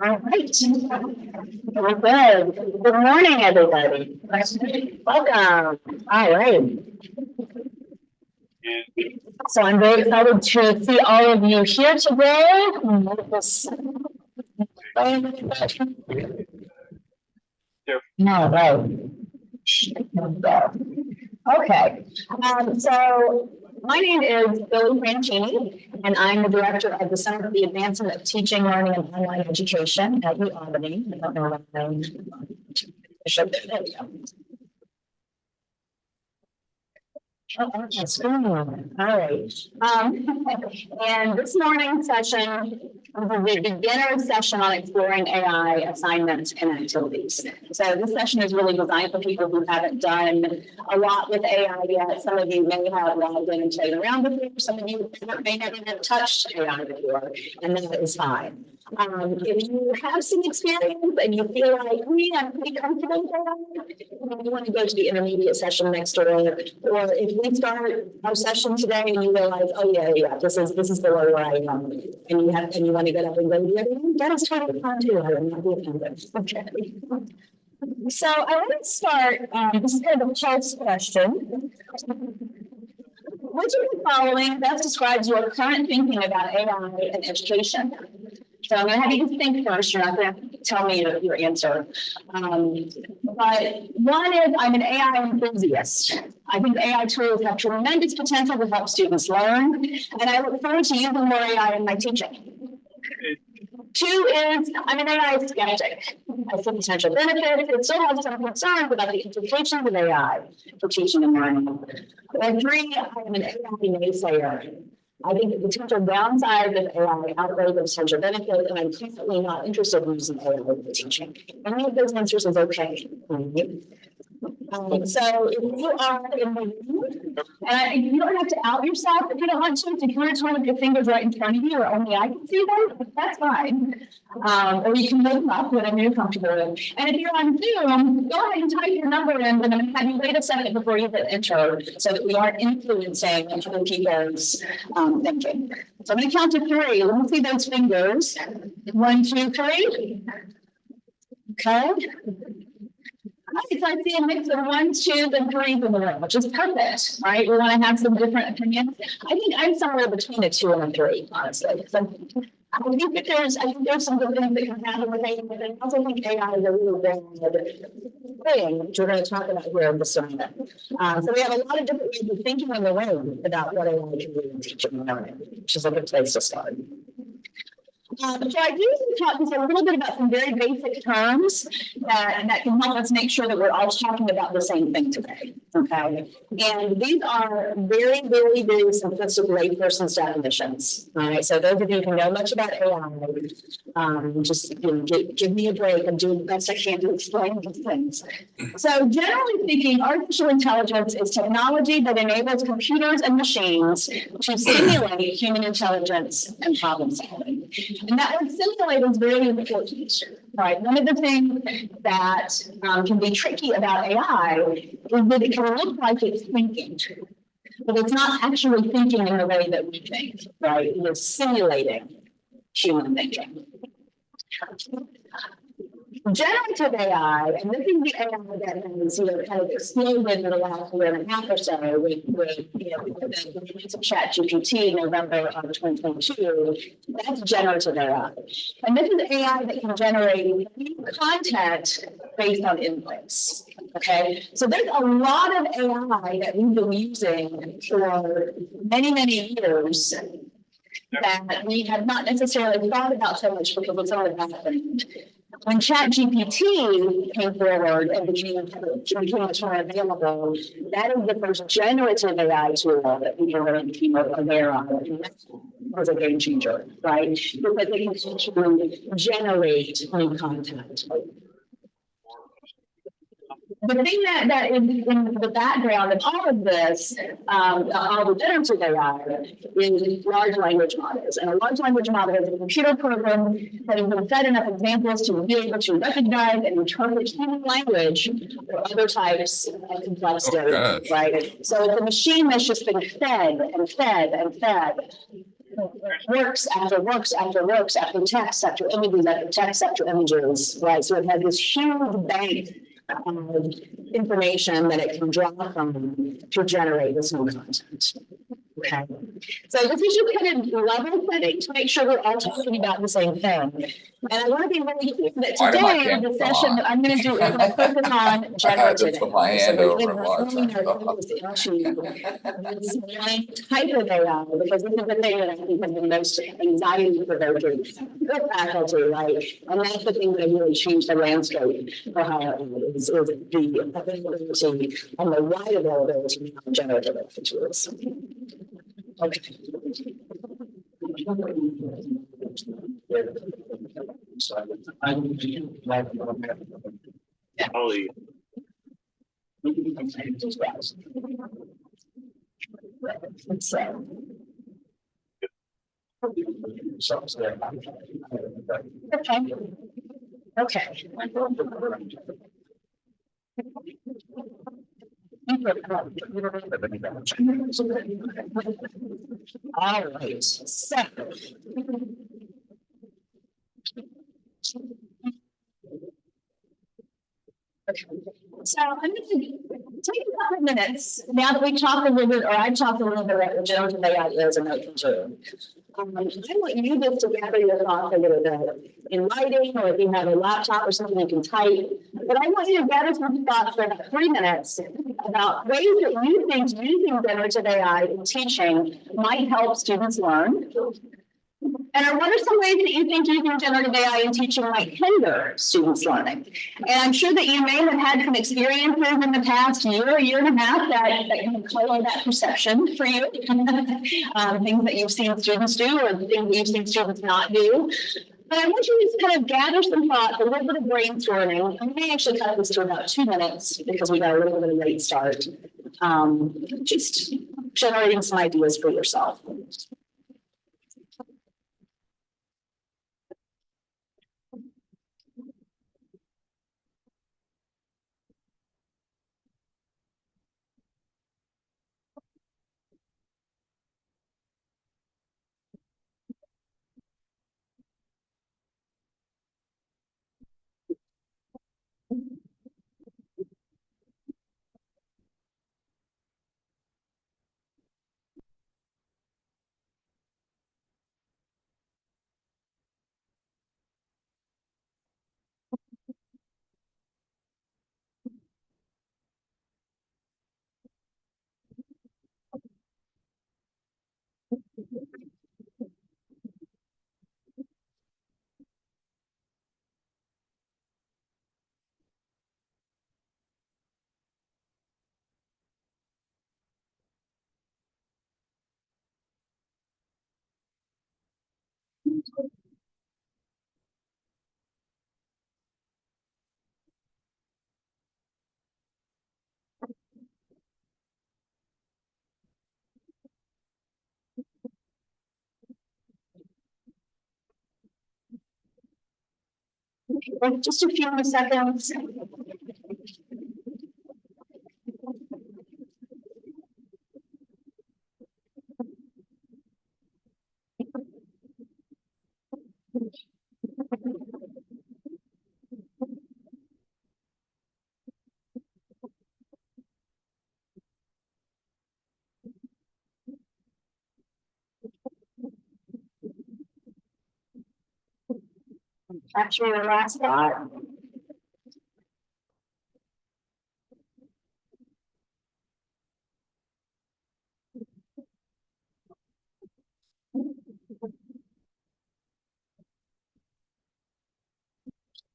All right. Well, good. Good morning, everybody. Welcome. All right. So I'm very excited to see all of you here today. No, right. Okay. So my name is Billy Franchini, and I'm the director of the Center for the Advancement of Teaching, Learning, and Online Education at UAlbany. I don't know what name. There we go. Oh, all right. And this morning's session is a beginner session on exploring AI assignments and activities. So this session is really designed for people who haven't done a lot with AI yet. Some of you may have logged in and played around before. Some of you may not even have touched AI before, and that is fine. If you have some experience and you feel like, I'm pretty comfortable with AI, you want to go to the intermediate session next door, or if we start our session today and you realize, oh yeah, this is below where I am, and you want to get up and go to the other one, that is totally fine too. I will not be offended. Okay. So I want to start. This is kind of a pulse question. Which of the following best describes your current thinking about AI and education? So I'm going to have you think first. You're not going to tell me your answer. But one is I'm an AI enthusiast. I think AI tools have tremendous potential to help students learn, and I look forward to using more AI in my teaching. Two is I'm an AI skeptic. I see potential benefits, but still have some concerns about the implications of AI for teaching and learning. And three, I'm an AI naysayer. I think the potential downside of AI outweigh the potential benefit, and I'm definitely not interested in using AI for teaching. Any of those answers is okay. So if you are in the room, and you don't have to out yourself if you don't want to. If you want to turn with your fingers right in front of you, or only I can see them, that's fine. Or you can move up whatever you're comfortable with. And if you're on Zoom, go ahead and type your number in, but I'm going to have you wait a second before you hit enter, so that we aren't influencing other people's thinking. So I'm going to count to three. Let me see those fingers. 1, 2, 3. Okay. So I see a mix of 1, 2, and 3 in the room, which is perfect, right? We want to have some different opinions. I think I'm somewhere between a 2 and a 3, honestly. Because I think there's some good things that can happen with AI, but I also think AI is a really big thing, which we're going to talk about here in this moment. So we have a lot of different ways of thinking in the room about what AI can do in teaching and learning, which is a good place to start. So I usually talk just a little bit about some very basic terms that can help us make sure that we're all talking about the same thing today. Okay, and these are very, very, very simplistic layperson's definitions. All right, so those of you who know much about AI, just give me a break. I'm doing the best I can to explain these things. So generally speaking, artificial intelligence is technology that enables computers and machines to simulate human intelligence and problem solving. And that word simulate is very important, right? One of the things that can be tricky about AI is that it can look like it's thinking, but it's not actually thinking in the way that we think, right? It is simulating human thinking. Generative AI, and this is the AI that has kind of exploded in the last year and a half or so with the release of ChatGPT in November of 2022. That's generative AI, and this is AI that can generate content based on inputs. Okay, so there's a lot of AI that we've been using for many, many years that we have not necessarily thought about so much because it's already happened. When ChatGPT came forward and became much more available, that is the first generative AI tool that we really became aware of. And that was a game changer, right? Because it can actually generate new content. The thing that is in the background of all of this, all the generative AI, is large language models. And a large language model is a computer program that has been fed enough examples to be able to recognize and interpret human language or other types of complex data, right? So it's a machine that's just been fed and fed and fed works after works after works after text after images after text after images, right? So it had this huge bank of information that it can draw from to generate this new content. Okay. So this is just kind of level setting to make sure we're all talking about the same thing. And I want to be really clear that today, the session that I'm going to do is going to focus on generative. Put my hand so over a lot of really times. are focused into this one type of AI, because this is the thing that I think has been most anxiety provoking for faculty, right? And that's the thing that really changed the landscape for higher ed is the availability and the wide availability of generative AI tools. Okay. Okay. All right. So. Okay. So I'm going to take a couple of minutes now that we talked a little bit, or I talked a little bit about what generative AI is and what it can do. I want you just to gather your thoughts a little bit in writing, or if you have a laptop or something you can type. But I want you to gather some thoughts for about 3 minutes about ways that you think using generative AI in teaching might help students learn. And what are some ways that you think using generative AI in teaching might hinder students' learning? And I'm sure that you may have had some experiences in the past year and a half that can color that perception for you. Things that you've seen students do or things that you've seen students not do. But I want you to just kind of gather some thoughts, a little bit of brainstorming. I may actually cut this to about 2 minutes because we got a little bit of a late start. Just generating some ideas for yourself. Just a few more seconds. Capture your last thought.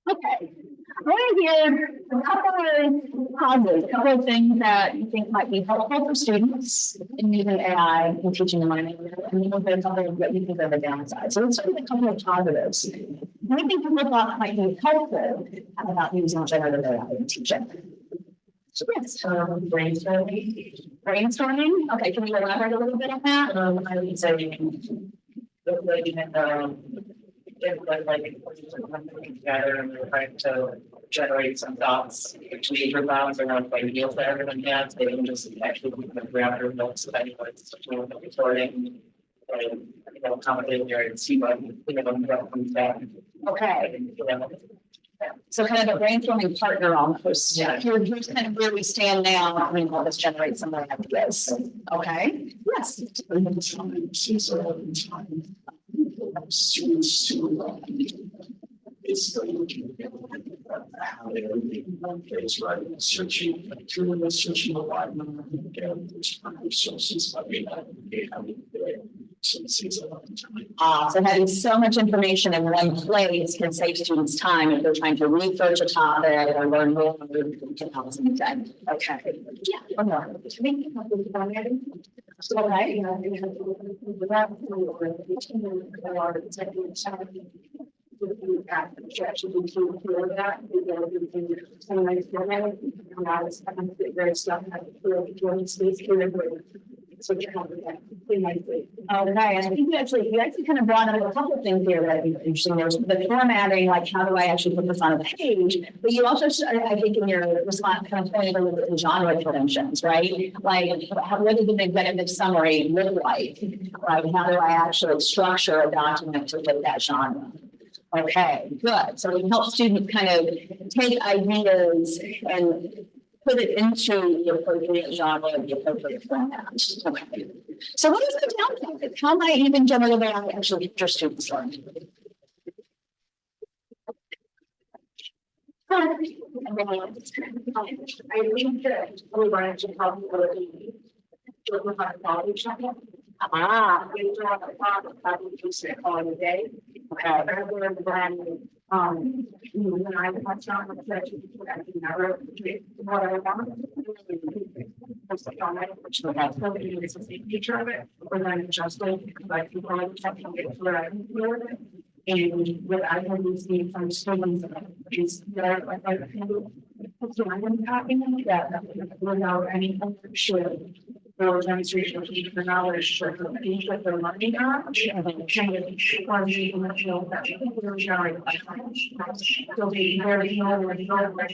Okay. I want to hear a couple of positives, a couple of things that you think might be helpful for students in using AI in teaching and learning, and then there's a couple of what you think are the downsides. So let's start with a couple of positives. What do you think people thought might be helpful about using generative AI in teaching? Yes. Brainstorming. Brainstorming. Okay, can you elaborate a little bit on that? I would say together and we're trying to generate some thoughts, which major bounds around ideas that everyone has. They can just actually grab their notes of anyone's recording. accommodate there and see what, what comes back. Okay, You know, so kind of a brainstorming partner almost. Yeah. Here's kind of where we stand now, I mean, let's generate some more ideas. Okay, yes. Students to it's looking at how they is right searching through the searching a lot and there's resources but we have so it saves a lot of time. So having so much information in one place can save students time if they're trying to research a topic or learn more. Can help them done. Okay. Yeah. One more. Okay, and I think you actually kind of brought up a couple of things here that I think are interesting. There's the formatting, like how do I actually put this on a page? But you also, I think in your response, kind of pointed a little bit to genre conventions, right? Like what does an executive summary look like? Right? How do I actually structure a document to fit that genre? Okay, good. So we can help students kind of take ideas and put it into the appropriate genre and the appropriate format. Okay. So what is the downside? How might even generative AI actually help your students learn? I think that we wanted to help with our quality checking. We do have a problem, probably just all the day. Okay. When I was on the session, I never what I want. It's a feature of it, or then just like people like checking it where I can do it. And what I have received from students is that like I feel it's not happening that without any sure or demonstration of need for knowledge or for each of their learning on kind of on the emotional that we're sharing. So they very know where they are, where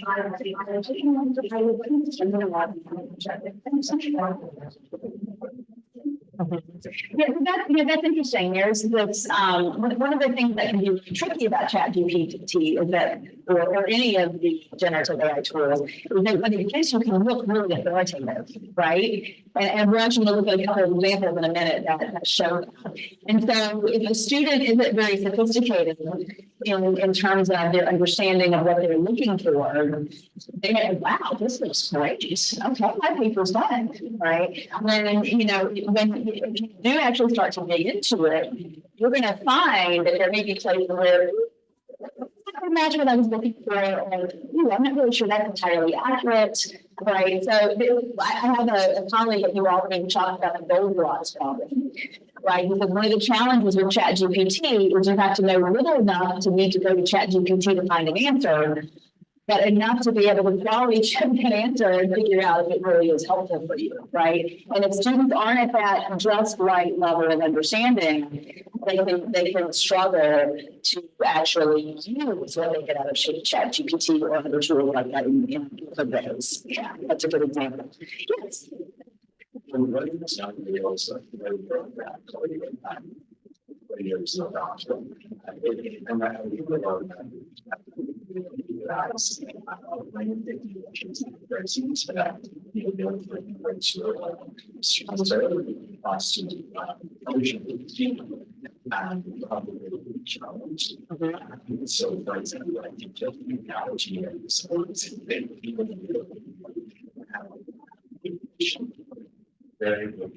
that's interesting. There's this one of the things that can be really tricky about ChatGPT is that, or any of the generative AI tools, is that when the case you can look really authoritative, right? And we're actually going to look at a couple of examples in a minute that show that. And so if a student isn't very sophisticated in terms of their understanding of what they're looking for, they may, wow, this looks great. Okay, my paper's done, right? And then, when you do actually start to dig into it, you're going to find that there may be places where I can imagine what I was looking for, and I'm not really sure that's entirely accurate, right? So I have a colleague at UAlbany who talked about the Goldilocks problem, right? Because one of the challenges with ChatGPT is you have to know little enough to need to go to ChatGPT to find an answer, but enough to be able to quality check that answer and figure out if it really is helpful for you, right? And if students aren't at that just right level of understanding, they can struggle to actually use what they get out of ChatGPT or other tools like that in ways. Yeah, that's a good example. Yes. When writing this down, we also videos of and I so for example, I think technology and very good.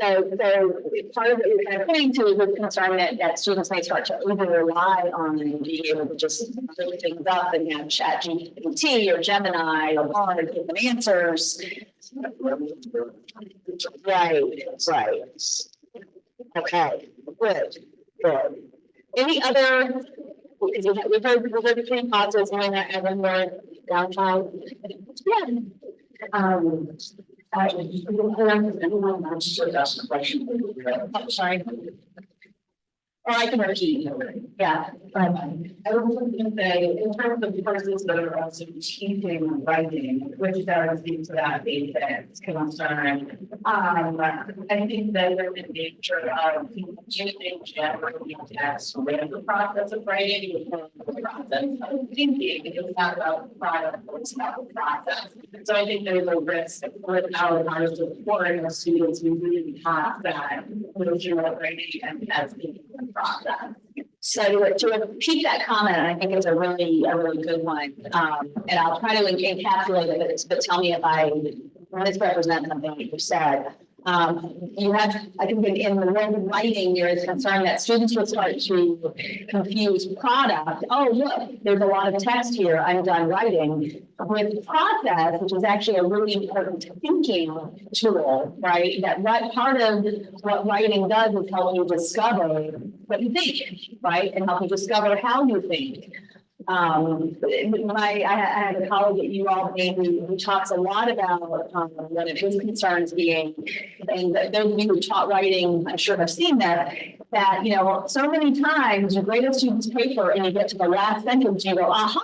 So part of what you're kind of pointing to is the concern that students may start to over rely on being able to just look things up and have ChatGPT or Gemini or Bard give them answers. Right. Okay, good. Any other? We've heard the three causes when everyone downtown. Yeah. I just ask a question. Sorry. Or I can repeat, yeah. I was looking to say, in terms of courses that are also teaching writing, which does lead to that basic concern. I think that there's a nature of using generally text with the process of writing, the process of thinking, it's not about the product, it's about the process. So I think there's a risk with our supporting the students, we really have that notion of writing and testing the process. So to repeat that comment, I think it's a really good one. And I'll try to encapsulate it, but tell me if I misrepresent something that you said. You have, I think in the world of writing, there is concern that students will start to confuse product. Oh, look, there's a lot of text here. I'm done writing. With process, which is actually a really important thinking tool, right? That part of what writing does is help you discover what you think, right? And help you discover how you think. I had a colleague at UAlbany who talks a lot about one of his concerns being, and those of you who taught writing, I'm sure have seen that you know, so many times you grade a student's paper and you get to the last sentence, you go, aha,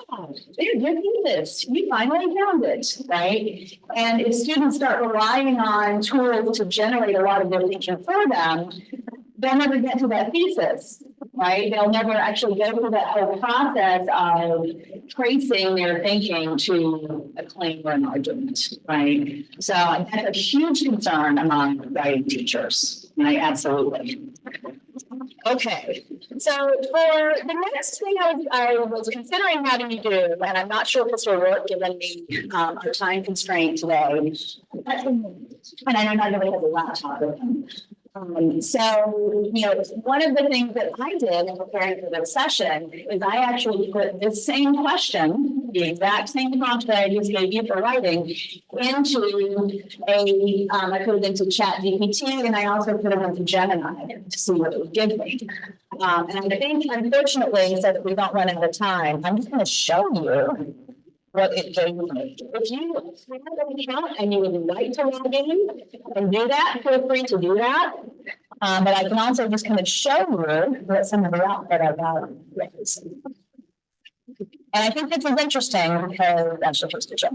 there, you did this, you finally found it, right? And if students start relying on tools to generate a lot of their thinking for them, they'll never get to that thesis, right? They'll never actually go through that whole process of tracing their thinking to a claim or an argument, right? So that's a huge concern among writing teachers, right? Absolutely. Okay, so for the next thing I was considering having you do, and I'm not sure if this will work given the our time constraint today, and I know not everybody has a laptop with them. So, you know, one of the things that I did in preparing for this session is I actually put this same question, the exact same prompt that I just gave you for writing, into I put it into ChatGPT, and I also put it into Gemini to see what it would give me. And I think, unfortunately, so that we don't run out of time, I'm just going to show you what it gave me. If you have an account and you would like to log in and do that, feel free to do that. But I can also just kind of show you what some of the output I got is. And I think this is interesting because that's supposed to show.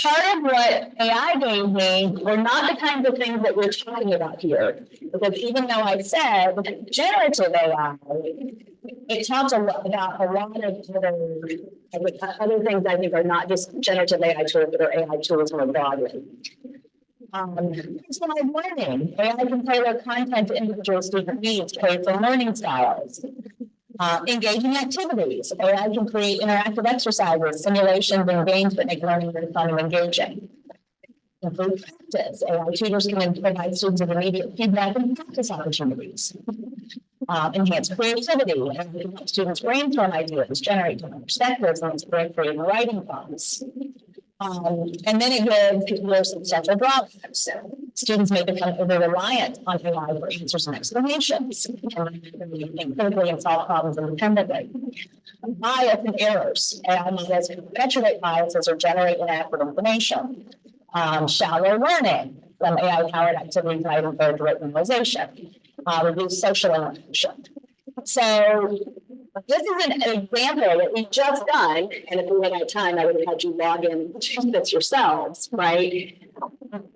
Part of what AI gave me were not the kinds of things that we're talking about here. Because even though I said generative AI, it talks a lot about a lot of other things I think are not just generative AI tools, but are AI tools more broadly. Personalized learning. AI can tailor content to individual student needs, create for learning styles. Engaging activities. AI can create interactive exercises, simulations, and games that make learning more fun and engaging. Improve practice. AI tutors can provide students with immediate feedback and practice opportunities. Enhance creativity and help students brainstorm ideas, generate different perspectives, and inspire creative writing prompts. And then it gives substantial drawbacks. Students may become over-reliant on AI for answers and explanations, and think critically and solve problems independently. Bias and errors. AI models can perpetuate biases or generate inaccurate information. Shallow learning. Some AI-powered activities might encourage direct memorization. Reduce social interaction. So this is an example that we've just done, and if we had time, I would have had you log in and do this yourselves, right?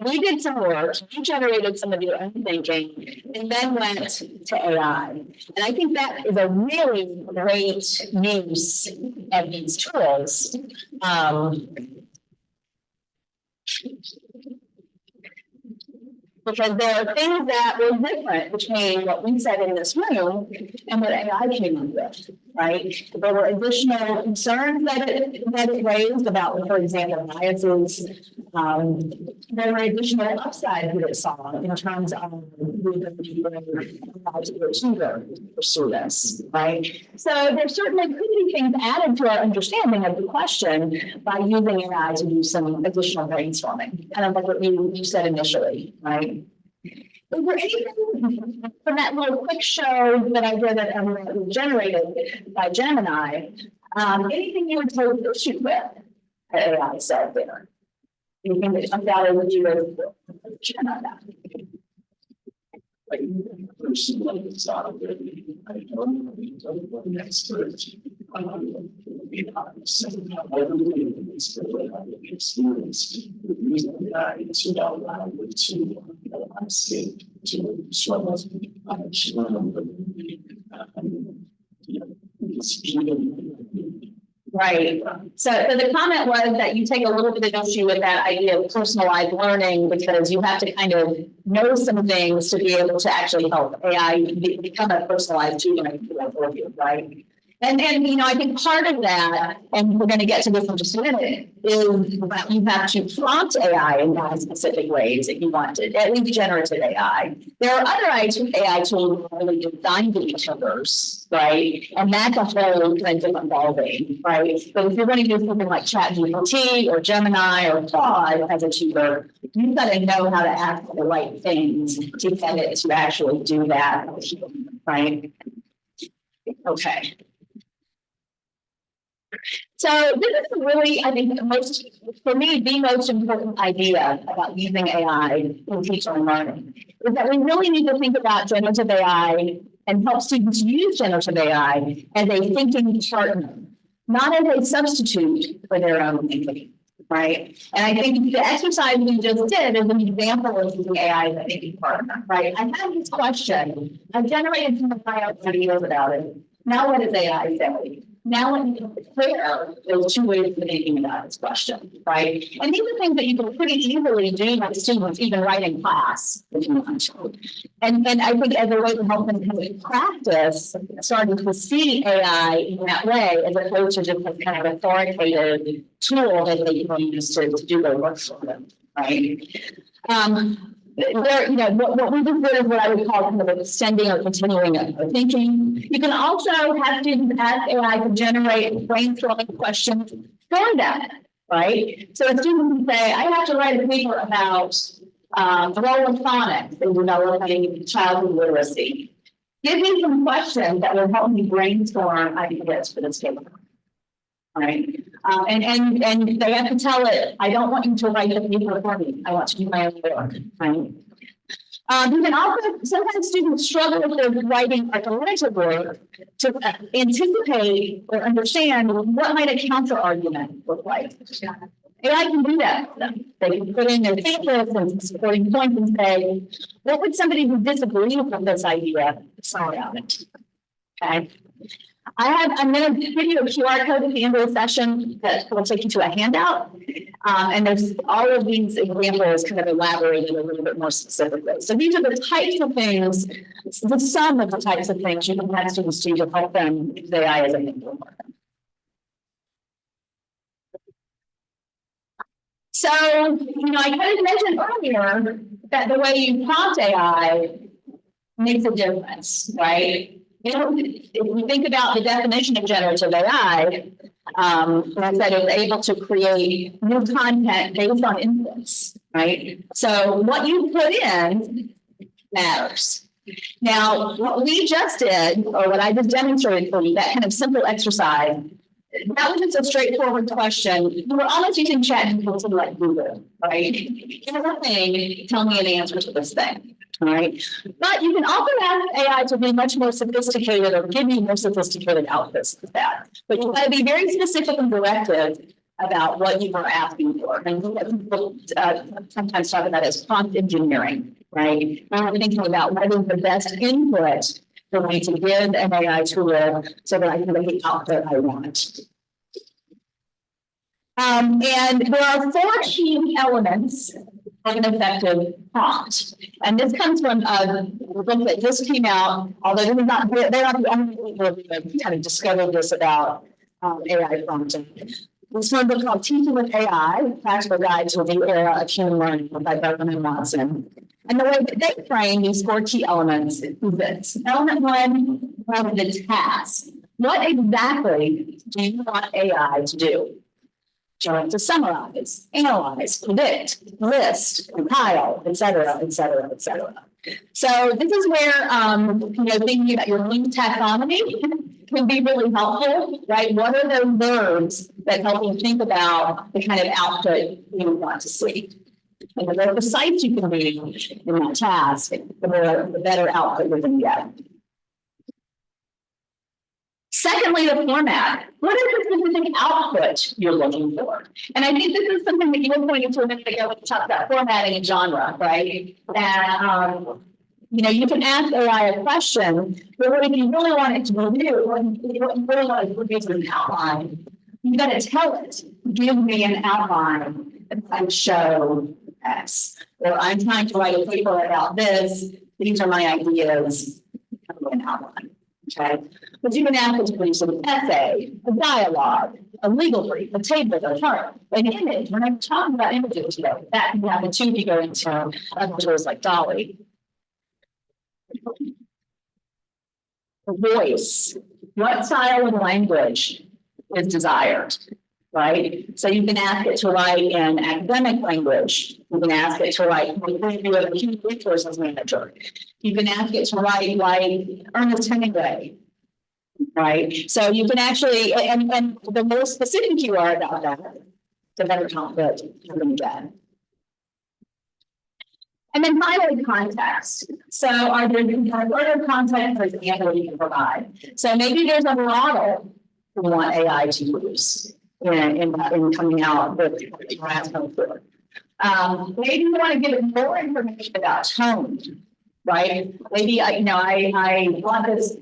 We did some work, you generated some of your own thinking, and then went to AI. And I think that is a really great use of these tools. Because there are things that were different between what we said in this room and what AI came up with, right? There were additional concerns that it raised about, for example, biases. There were additional upsides that it saw in terms of the ability to pursue this, right? So there certainly could be things added to our understanding of the question by using AI to do some additional brainstorming. Kind of like what you said initially, right? Is there anything from that little quick show that I did that was generated by Gemini, anything you would take issue with that AI said there? Anything that jumped out at you as like person like this out of there. I don't know what next to be honest. I don't really experience the reason that it's allow me to I'm safe to struggle. Right. So the comment was that you take a little bit of issue with that idea of personalized learning because you have to kind of know some things to be able to actually help AI become a personalized tutor for you, right? And you know, I think part of that, and we're going to get to this in just a minute, is that you have to prompt AI in very specific ways if you want to, at least generative AI. There are other AI tools that are really designed to be tutors, right? And that's a whole kind of different ballgame, right? But if you're going to do something like ChatGPT or Gemini or Claude as a tutor, you've got to know how to ask the right things to get it to actually do that, right? Okay. So this is really, I think, for me, the most important idea about using AI in teaching and learning is that we really need to think about generative AI and help students use generative AI as a thinking partner, not as a substitute for their own thinking, right? And I think the exercise we just did is an example of using AI as a thinking partner, right? I have this question. I generated some videos about it. Now what does AI say? Now let me compare those two ways of thinking about this question, right? And these are things that you can pretty easily do with students, even right in class, if you want to. And I think as a way to help them kind of practice starting to see AI in that way, as opposed to just a kind of authoritative tool that they can use to do their work for them, right? There, you know, what we do is what I would call kind of extending or continuing of thinking. You can also have students ask AI to generate brainstorming questions for them, right? So a student can say, I have to write a paper about the role of phonics in developing childhood literacy. Give me some questions that will help me brainstorm ideas for this paper. Right. And they have to tell it, I don't want you to write the paper for me. I want to do my own work. Right. You can also, sometimes students struggle with their writing argumentative work to anticipate or understand what might a counter argument look like. AI can do that for them. They can put in their thesis and supporting points and say, what would somebody who disagrees with this idea say about it? Okay. I'm going to give you a QR code at the end of the session that will take you to a handout. And there's all of these examples kind of elaborated a little bit more specifically. So these are the types of things, the sum of the types of things you can have students do to help them use AI as a thinking partner. So, you know, I kind of mentioned earlier that the way you prompt AI makes a difference, right? You know, if you think about the definition of generative AI, I said it was able to create new content based on inputs, right? So what you put in matters. Now, what we just did, or what I just demonstrated for you, that kind of simple exercise, that was just a straightforward question. We were almost using ChatGPT like Google, right? Here's a thing, tell me an answer to this thing. All right. But you can also ask AI to be much more sophisticated or give you more sophisticated outputs than that. But you've got to be very specific and directive about what you are asking for. And people sometimes talk about as prompt engineering, right? I'm thinking about what is the best input for me to give an AI tool so that I can get the output I want. And there are 4 key elements of an effective prompt. And this comes from a book that just came out, although they're not the only people who have kind of discovered this about AI prompting. This one book called Teaching with AI, Practical Guide to the Era of Human Learning by Bergman and Watson. And the way that they frame these 4 key elements is this. Element 1, the task. What exactly do you want AI to do? To summarize, analyze, predict, list, compile, et cetera, et cetera, et cetera. So this is where, you know, thinking about your Bloom taxonomy can be really helpful, right? What are those verbs that help you think about the kind of output you want to see? And the more precise you can be in that task, the better output you're going to get. Secondly, the format. What is the specific output you're looking for? And I think this is something that you were pointing to a minute ago when you talked about formatting and genre, right? And you can ask AI a question, but what if you really want it to review, what you really want it to produce an outline, you got to tell it, give me an outline and show X. Or I'm trying to write a paper about this, these are my ideas, an outline. Okay, but you can ask it to produce an essay, a dialogue, a legal brief, a table, a chart, an image. When I'm talking about images today, that can happen too if you go into other tools like DALL-E. The voice. What style of language is desired? Right? So you can ask it to write in academic language. You can ask it to write a review of a human resources manager. You can ask it to write like Ernest Hemingway. Right? So you can actually, and the more specific you are about that, the better output you're going to get. And then finally, context. So are there further context, for example, you can provide? So maybe there's a model you want AI to use in coming out with Erasmus. Maybe you want to give it more information about tone, right? Maybe I want this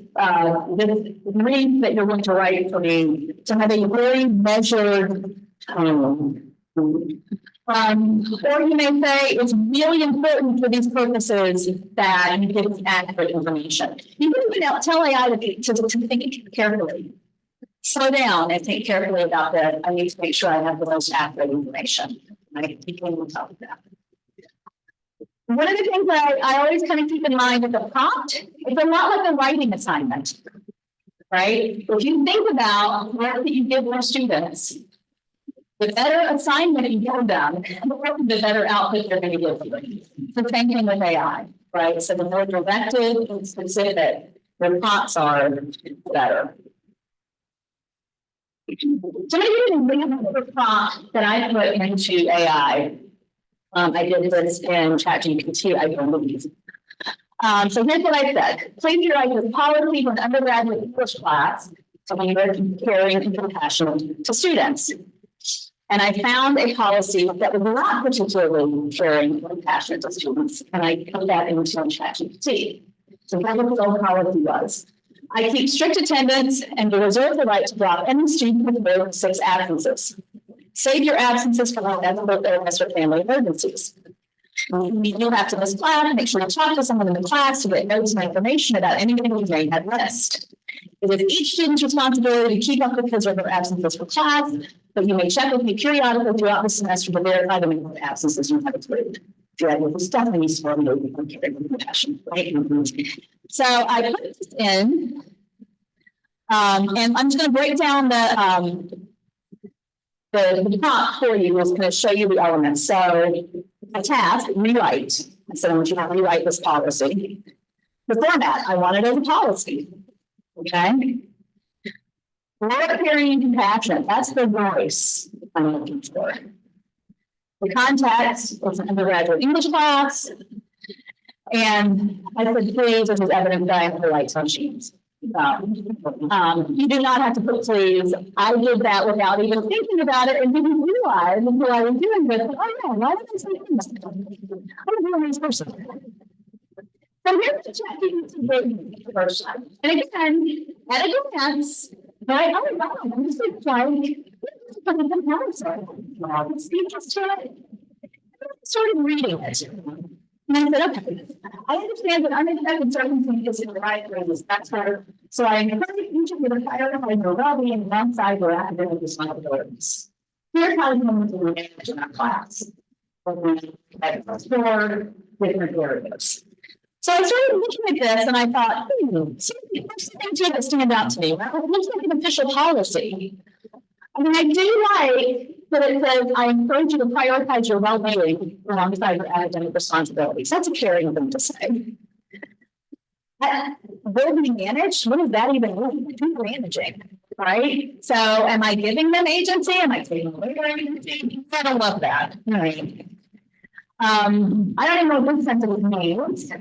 brief that you're going to write for me to have a very measured tone. Or you may say it's really important for these purposes that you give accurate information. You can even tell AI to think carefully. Slow down and think carefully about that. I need to make sure I have the most accurate information. Right? You can tell that. One of the things that I always kind of keep in mind with the prompt, it's a lot like a writing assignment, right? If you think about what you give your students, the better assignment you give them, the better output they're going to give you. The same thing with AI, right? So the more directed and specific your prompts are, the better. So maybe you can the prompt that I put into AI. I did this in ChatGPT, I believe. So here's what I said. Please write this policy for an undergraduate English class to be caring and compassionate to students. And I found a policy that was not particularly caring and compassionate to students, and I put that into ChatGPT. So that's what the old policy was. I keep strict attendance and reserve the right to drop any student with more than 6 absences. Save your absences for medical illness or family emergencies. You'll have to miss class, make sure you talk to someone in the class to get notes and information about anything you may have missed. It is each student's responsibility to keep up with his or her absences for class, but you may check with me periodically throughout the semester to verify the number of absences you have accrued. If you have your stuff, then you still know you can carry with compassion, right? So I put this in, and I'm just going to break down the prompt for you. Is going to show you the elements. So a task, rewrite. So I want you to rewrite this policy. The format, I want it as a policy. Okay. Not caring and compassion, that's the voice I'm looking for. The context is an undergraduate English class. And I said, please, this is evident that I have the right machines. You do not have to put please. I did that without even thinking about it and didn't realize until I was doing this. Oh, yeah, why did I say this? I'm a really nice person. So here's the ChatGPT version. And again, at a glance, right? Oh my God, I'm just like, the comparison. Speeches to it. I started reading it. And I said, okay, I understand that unexpected circumstances in the right ways. That's her. So I encourage each of you to prioritize your well-being alongside your academic responsibilities. Here's how you want to manage in our class. We have four different areas. So I started looking at this and I thought, there's something here that stand out to me. Well, it looks like an official policy. I mean, I do like that it says, I encourage you to prioritize your well-being alongside your academic responsibilities. That's a caring thing to say. Will be managed? What does that even mean? Who's managing? Right? So am I giving them agency? Am I taking away their agency? I don't love that. Right. I don't even know what this sentence means.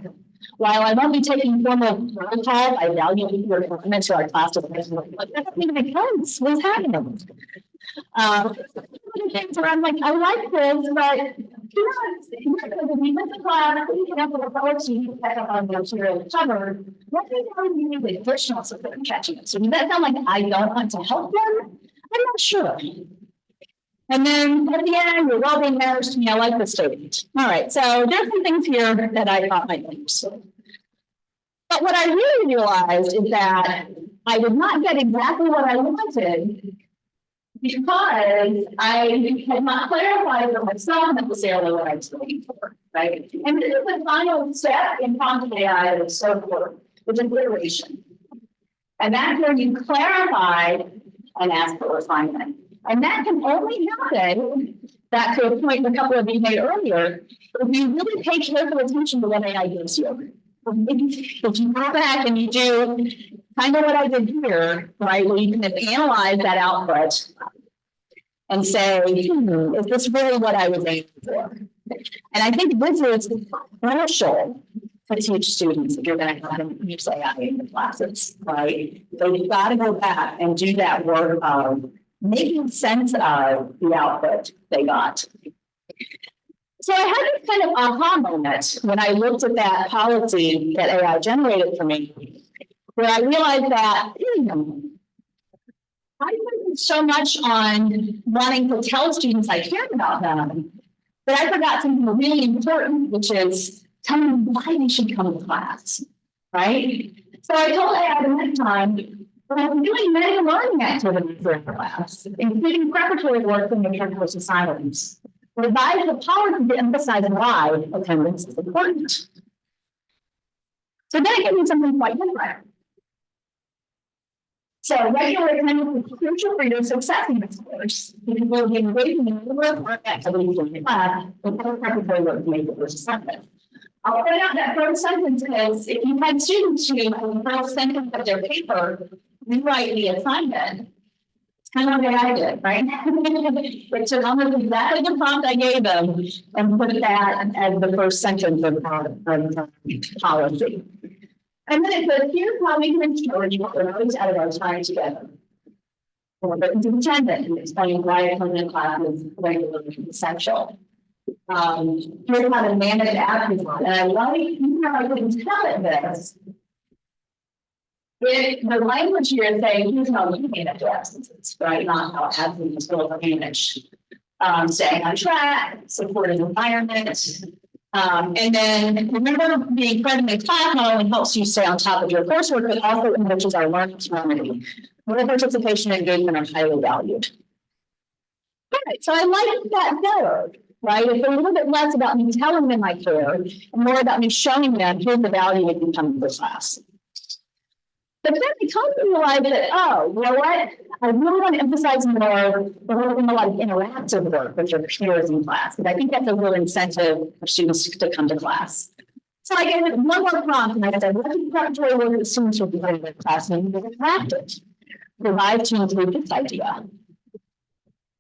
While I won't be taking formal protocol, I value your commitment to our class. That doesn't even make sense. What's happening? Things around like, I like this, but if you miss a class, you have to approach you pick up on the material covered. What do you need the additional support catching it? So does that sound like I don't want to help them? I'm not sure. And then at the end, your well-being matters to me. I like the statement. All right, so there's some things here that I thought might be useful. But what I really realized is that I did not get exactly what I wanted because I had not clarified for myself necessarily what I was looking for, right? And this is the final step in prompt AI that is so important, which is iteration. And that's where you clarify and ask for refinement. And that can only happen, back to a point a couple of you made earlier, if you really pay careful attention to what AI gives you. If you go back and you do kind of what I did here, right, where you can analyze that output and say, is this really what I was aiming for? And I think this is crucial to teach students if you're going to have them use AI in the classes, right? So you've got to go back and do that work of making sense of the output they got. So I had this kind of aha moment when I looked at that policy that AI generated for me, where I realized that I focused so much on wanting to tell students I cared about them, but I forgot something really important, which is telling them why they should come to class, right? So I told AI the next time, but I'm doing many learning activities during class, including preparatory work in the course assignments. Revise the policy to emphasize why attendance is important. So then it gave me something quite different. So regular attendance is crucial for your success in this course. You will be engaging in regular work activities in class, and preparatory work to make the course assignment. I'll point out that first sentence because if you had students who, in the first sentence of their paper, rewrite the assignment, it's kind of what I did, right? It took almost exactly the prompt I gave them and put that as the first sentence of the policy. And then it says, here's how we can ensure you will always out of our time together. Or written to attendance and explain why attendance class is regularly essential. Here's how to manage absence. And I like, even though I didn't tell it this, the language here is saying, here's how you manage absences, right? Not how absences will manage. Staying on track, supportive environment. And then remember being present in class not only helps you stay on top of your coursework, but also enriches our learning community. More participation and engagement are highly valued. All right, so I like that better, right? It's a little bit less about me telling them I care and more about me showing them here's the value of becoming this class. But then I come to realize that, oh, you know what? I really want to emphasize more, we're doing a lot of interactive work with your peers in class. Because I think that's a real incentive for students to come to class. So I gave it one more prompt and I said, what is preparatory work that students will be doing in class and be interactive? Provide students with this idea.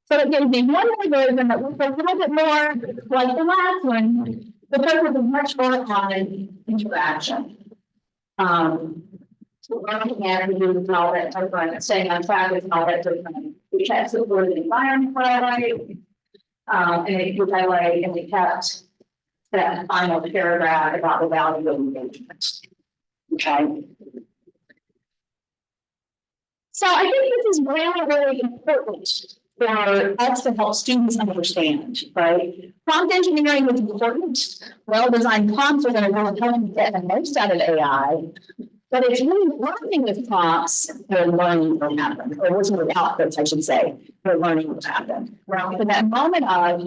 So it gave me one more version that looked a little bit more like the last one, but there was much more on interaction. Working activities and all that different, staying on track with all that different. We kept supporting the environment for and it was highlight, and we kept that final paragraph about the value of engagement. Okay. So I think this is really, really important for us to help students understand, right? Prompt engineering is important. Well-designed prompts are going to really help you get the most out of AI. But it's really learning with prompts where learning will happen, or working with outputs, I should say, where learning will happen. Right? So that moment of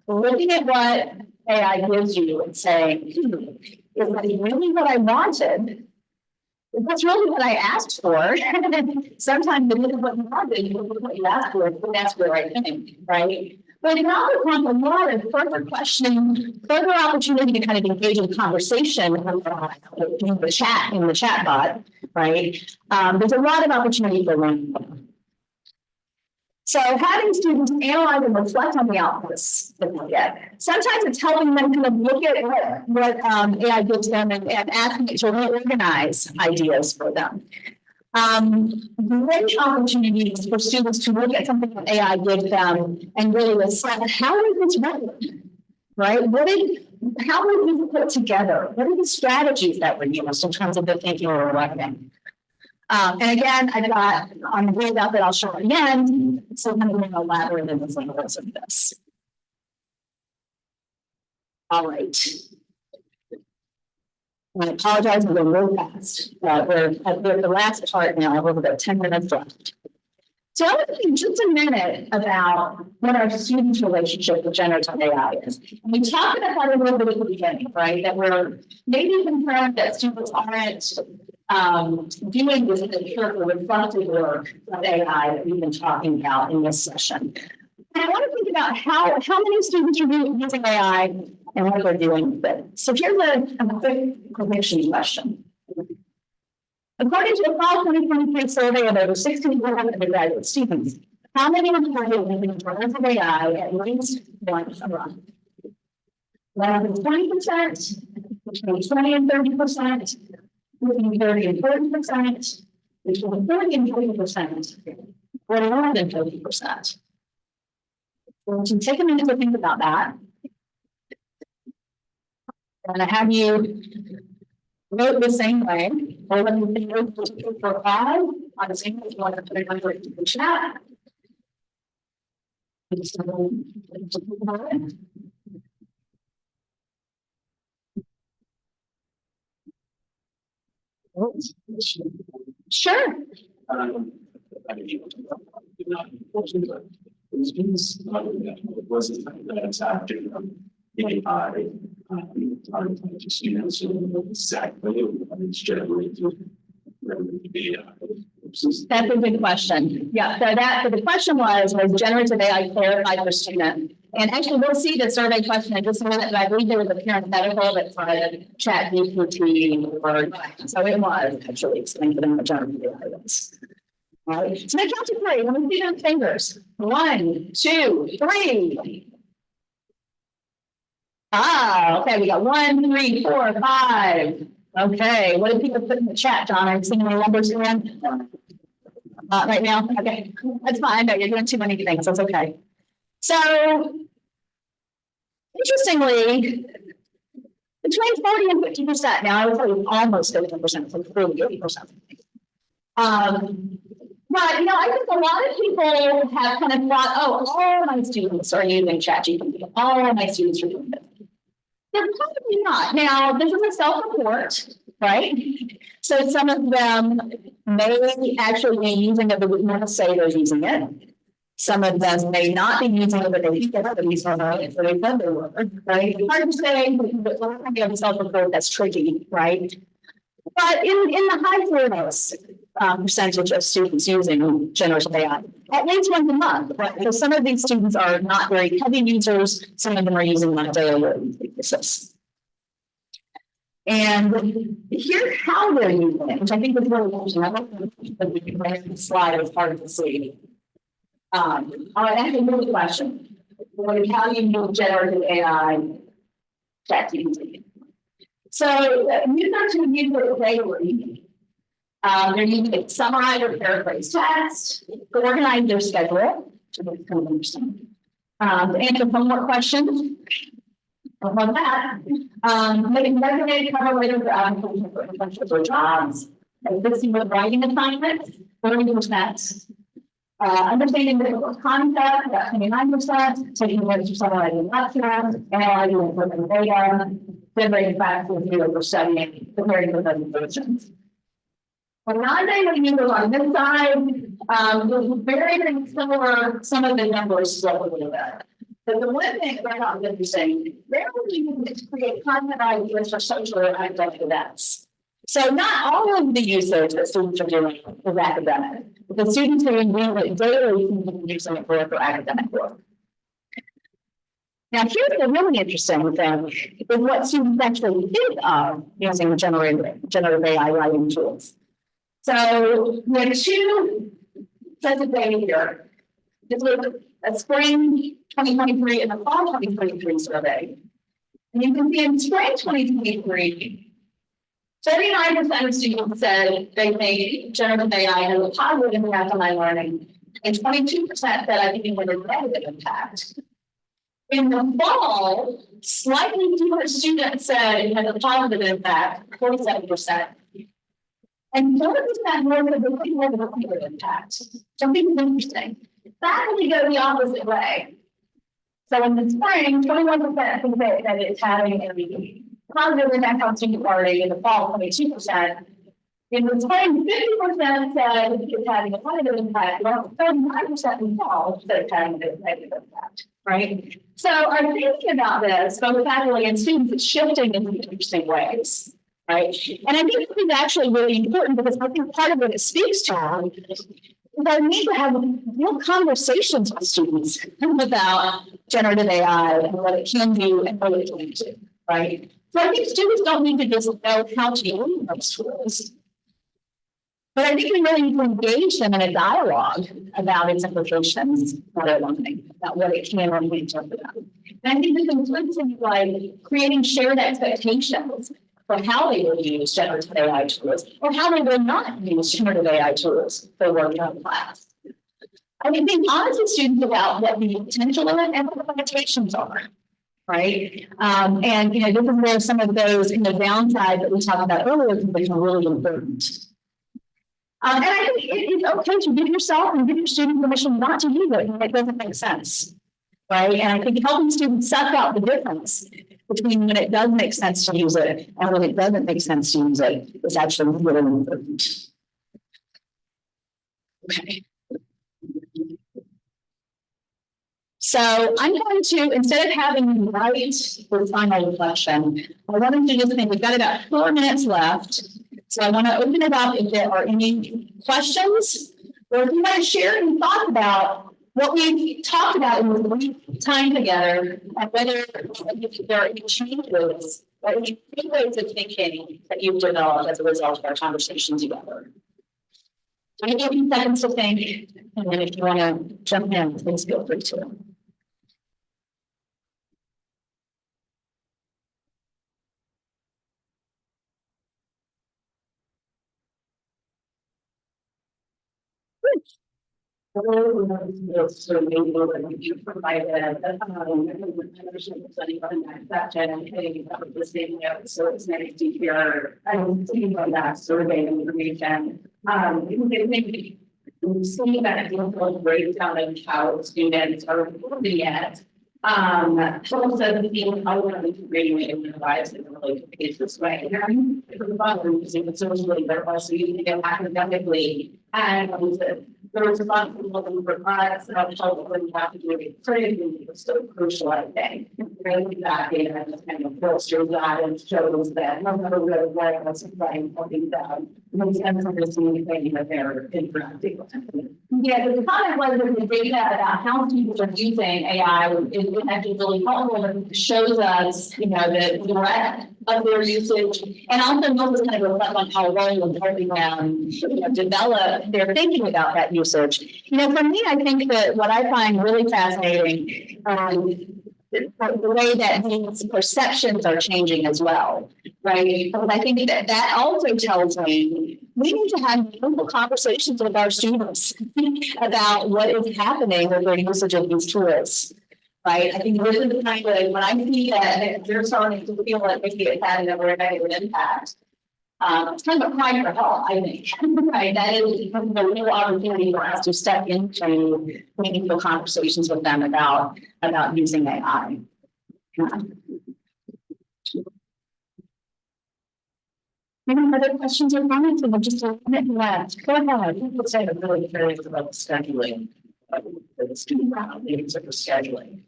looking at what AI gives you and saying, is that really what I wanted? Is this really what I asked for? Sometimes it isn't what you wanted, you look at what you asked for, and that's the right thing, right? But it also comes a lot of further questioning, further opportunity to kind of engage in conversation in the chat bot, right? There's a lot of opportunity for learning. So having students analyze and reflect on the outputs that they get. Sometimes it's helping them kind of look at what AI gives them and asking it to reorganize ideas for them. Great opportunities for students to look at something that AI gives them and really assess how did this work, right? How were these put together? What are the strategies that were used in terms of the thinking or writing? And again, I've got on the handout that I'll show at the end, so I'm going to elaborate on the examples of this. All right. I apologize, we're going really fast. We're at the last part now, we've about 10 minutes left. So I want to think just a minute about what our students' relationship with generative AI is. And we talked about that a little bit at the beginning, right? That we're maybe concerned that students aren't doing this empirical reflective work of AI that we've been talking about in this session. And I want to think about how many students are using AI and what they're doing with it. So here's a quick prediction question. According to the fall 2023 survey of over 1,600 undergraduate students, how many of them are using generative AI at least once a month? Less than 20%, between 20 and 30%, between 30 and 40%, between 30 and 40%, or more than 50%. So to take a minute to think about that. I'm going to have you vote the same way. Or let me think for 5 on the same way you want to put it under the chat. Sure. Students exactly it's generated data. That's a good question. Yeah, so the question was generative AI clarified for student? And actually, we'll see the survey question in just a minute, but I believe there was a parenthetical that said chat GPT or so it was actually explained to them what generative AI was. All right, so they count to 3. Let me see those fingers. 1, 2, 3. Okay, we got 1, 3, 4, 5. Okay, what did people put in the chat, John? Are you seeing any numbers again? Right now? Okay, that's fine. I know you're doing too many things. That's okay. So, interestingly, between 40 and 50%, now I would say almost 50%, so really 80%. But, I think a lot of people have kind of thought, oh, all my students are using ChatGPT. All my students are doing this. They're probably not. Now, this is a self-report, right? So some of them may actually be using it, but would not say they're using it. Some of them may not be using it, but they think they're using it, so they said they were, right? It's hard to say, but when you have a self-report, that's tricky, right? But in the high 40s percentage of students using generative AI, at least once a month, right? So some of these students are not very heavy users, some of them are using on a daily basis. And here's how they're using it, which I think is really interesting. I don't think that we can write the slide as hard to see. All right, that's a good question. How do you use generative AI ChatGPT? So users who use it daily, they're using it to summarize or paraphrase text, to organize their schedule, to make it kind of interesting, to answer homework questions. On that, making resume cover letters for application for internships or jobs, assisting with writing assignments, 30%. Understanding the concept, about 29%, taking notes for summarizing lectures, analyzing important data, generating facts with you for studying, preparing for presentations. For non-data users on this side, very, very similar, some of the numbers split a little bit. But the one thing that I thought was interesting, they're using it to create content ideas for social or academic events. So not all of the usage that students are doing is academic. The students who are doing it daily can be using it for academic work. Now, here's the really interesting thing is what students actually think of using generative AI writing tools. So we have 2 sets of data here. This was a spring 2023 and a fall 2023 survey. And you can see in spring 2023, 39% of students said they think generative AI has a positive impact on my learning, and 22% said I think it had a negative impact. In the fall, slightly fewer students said it had a positive impact, 47%. And 4% more said they think it had a negative impact. Something interesting. Faculty go the opposite way. So in the spring, 21% think that it's having a positive impact on student learning. In the fall, 22%. In the spring, 50% said it's having a positive impact, while 39% in the fall said it's having a negative impact, right? So our thinking about this, both faculty and students, is shifting in interesting ways, right? And I think this is actually really important because I think part of what it speaks to is I need to have real conversations with students about generative AI and what it can do and what it can do, right? So I think students don't need to just know how to use those tools. But I think we really need to engage them in a dialogue about its implications for their learning, about what it can and can't do for them. And I think this includes things like creating shared expectations for how they will use generative AI tools or how they will not use generative AI tools for work in class. I mean, being honest with students about what the potential and what the limitations are, right? And, this is where some of those, downside that we talked about earlier can become really important. And I think it's okay to give yourself and give your student permission not to use it when it doesn't make sense, right? And I think helping students suss out the difference between when it does make sense to use it and when it doesn't make sense to use it is actually really important. Okay. So I'm going to, instead of having you write the final reflection, I wanted to just think we've got about 4 minutes left. So I want to open it up if there are any questions, or if you want to share any thoughts about what we've talked about in this brief time together, and whether there are any changes or any new ways of thinking that you've developed as a result of our conversation together. So I'll give you seconds to think, and then if you want to jump in, please feel free to. So maybe you provided the same note, so it's nice to hear. I'm thinking about that survey information. Maybe see that breakdown of how students are looking at. Also the feeling how we're integrating it in their lives in a really this way. And it's socially, but also using it academically. And the responsibility for us and how we have to do it critically is so crucial, I think. Really that data just kind of bolsters that and shows that no matter where what's playing something down, makes sense of this anything that they're interacting with. Yeah, the comment was that the data about how students are using AI is actually really helpful and shows us, the breadth of their usage, and also helps us kind of reflect on how well we're helping them, develop their thinking about that usage. For me, I think that what I find really fascinating the way that these perceptions are changing as well, right? Because I think that also tells me we need to have meaningful conversations with our students about what is happening with their usage of these tools. Right. I think this is the kind of when I see that they're starting to feel like maybe it's having a very negative impact. It's kind of a cry for help, I think. Right. That is a real opportunity for us to step into meaningful conversations with them about using AI. Any other questions or comments? And we'll just a minute left. Go ahead. People say I'm really curious about scheduling. The student meetings for scheduling.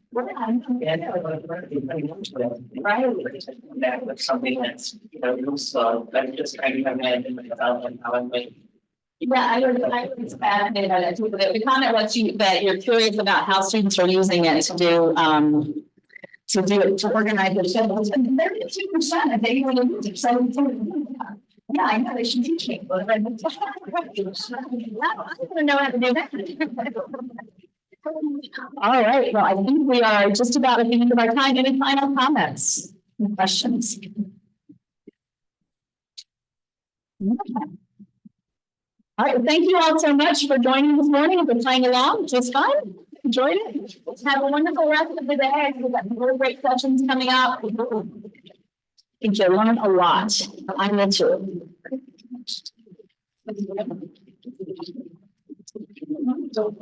That with something that's slow, but just kind of imagine about how I'm like. Yeah, I was fascinated by that too. But the comment was that you're curious about how students are using it to organize their schedules. And 32% of they want to use it. So yeah, I know they should teach me. But I don't know how to do that. All right, well, I think we are just about at the end of our time. Any final comments, and questions? Okay. All right, thank you all so much for joining this morning and for playing along. It was fun. Enjoyed it. Have a wonderful rest of the day. We've got really great sessions coming up. I think you'll learn a lot. I will too. So